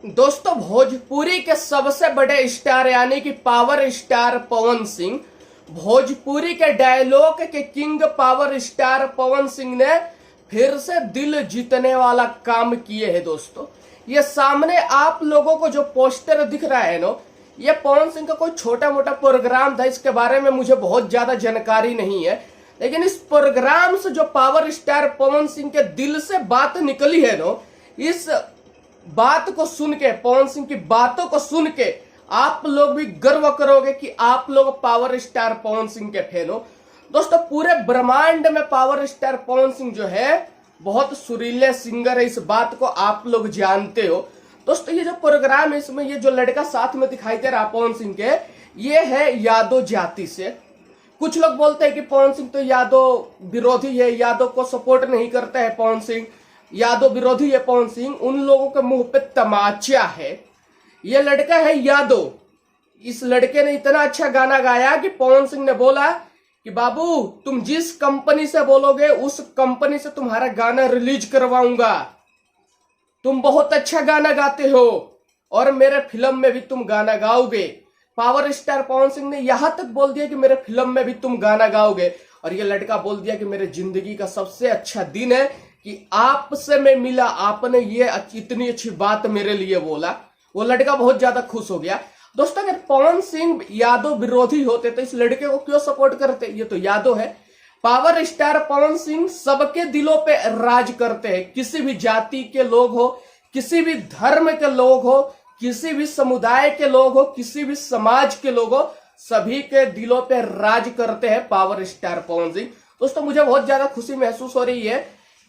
दोस्तों, भोजपुरी के सबसे बड़े स्टार यानी कि पावर स्टार पवन सिंह, भोजपुरी के डायलॉग के king power star Pawan Singh ने फिर से दिल जीतने वाला काम किए हैं। दोस्तों, ये सामने आप लोगों को जो पोस्टर दिख रहा है ना, ये पवन सिंह का कोई छोटा मोटा प्रोग्राम था। इसके बारे में मुझे बहुत ज्यादा जानकारी नहीं है, लेकिन इस प्रोग्राम से जो पावर स्टार पवन सिंह के दिल से बात निकली है ना, इस बात को सुन के, पवन सिंह की बातों को सुन के आप लोग भी गर्व करोगे कि आप लोग पावर स्टार पवन सिंह के फैन हो। दोस्तों, पूरे ब्रह्मांड में पावर स्टार पवन सिंह जो है बहुत सुरीले सिंगर है, इस बात को आप लोग जानते हो। दोस्तों, ये जो प्रोग्राम है, इसमें ये जो लड़का साथ में दिखाई दे रहा पवन सिंह के, ये है यादव जाति से। कुछ लोग बोलते हैं कि पवन सिंह तो यादव विरोधी है, यादव को सपोर्ट नहीं करता है पवन सिंह, यादव विरोधी है पवन सिंह। उन लोगों के मुंह पे तमाचा है। ये लड़का है यादव। इस लड़के ने इतना अच्छा गाना गाया कि पवन सिंह ने बोला कि बाबू, तुम जिस कंपनी से बोलोगे उस कंपनी से तुम्हारा गाना रिलीज करवाऊंगा। तुम बहुत अच्छा गाना गाते हो और मेरे फिल्म में भी तुम गाना गाओगे। पावर स्टार पवन सिंह ने यहां तक बोल दिया कि मेरे फिल्म में भी तुम गाना गाओगे। और ये लड़का बोल दिया कि मेरे जिंदगी का सबसे अच्छा दिन है कि आपसे मैं मिला, आपने ये इतनी अच्छी बात मेरे लिए बोला। वो लड़का बहुत ज्यादा खुश हो गया। दोस्तों, अगर पवन सिंह यादव विरोधी होते तो इस लड़के को क्यों सपोर्ट करते? ये तो यादव है। पावर स्टार पवन सिंह सबके दिलों पे राज करते हैं। किसी भी जाति के लोग हो, किसी भी धर्म के लोग हो, किसी भी समुदाय के लोग हो, किसी भी समाज के लोग हो, सभी के दिलों पे राज करते हैं पावर स्टार पवन सिंह। दोस्तों, मुझे बहुत ज्यादा खुशी महसूस हो रही है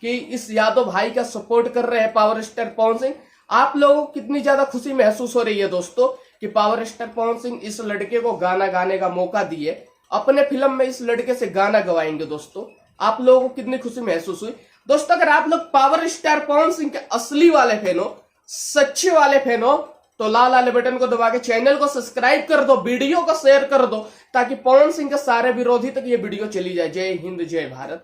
कि इस यादव भाई का सपोर्ट कर रहे हैं पावर स्टार पवन सिंह। आप लोगों को कितनी ज्यादा खुशी महसूस हो रही है दोस्तों कि पावर स्टार पवन सिंह इस लड़के को गाना गाने का मौका दिए, अपने फिल्म में इस लड़के से गाना गवाएंगे। दोस्तों, आप लोगों को कितनी खुशी महसूस हुई? दोस्तों, अगर आप लोग पावर स्टार पवन सिंह के असली वाले फैन हो, सच्चे वाले फैन हो, तो लाल वाले बटन को दबा के चैनल को सब्सक्राइब कर दो, वीडियो को शेयर कर दो, ताकि पवन सिंह के सारे विरोधी तक ये वीडियो चली जाए। जय हिंद, जय भारत।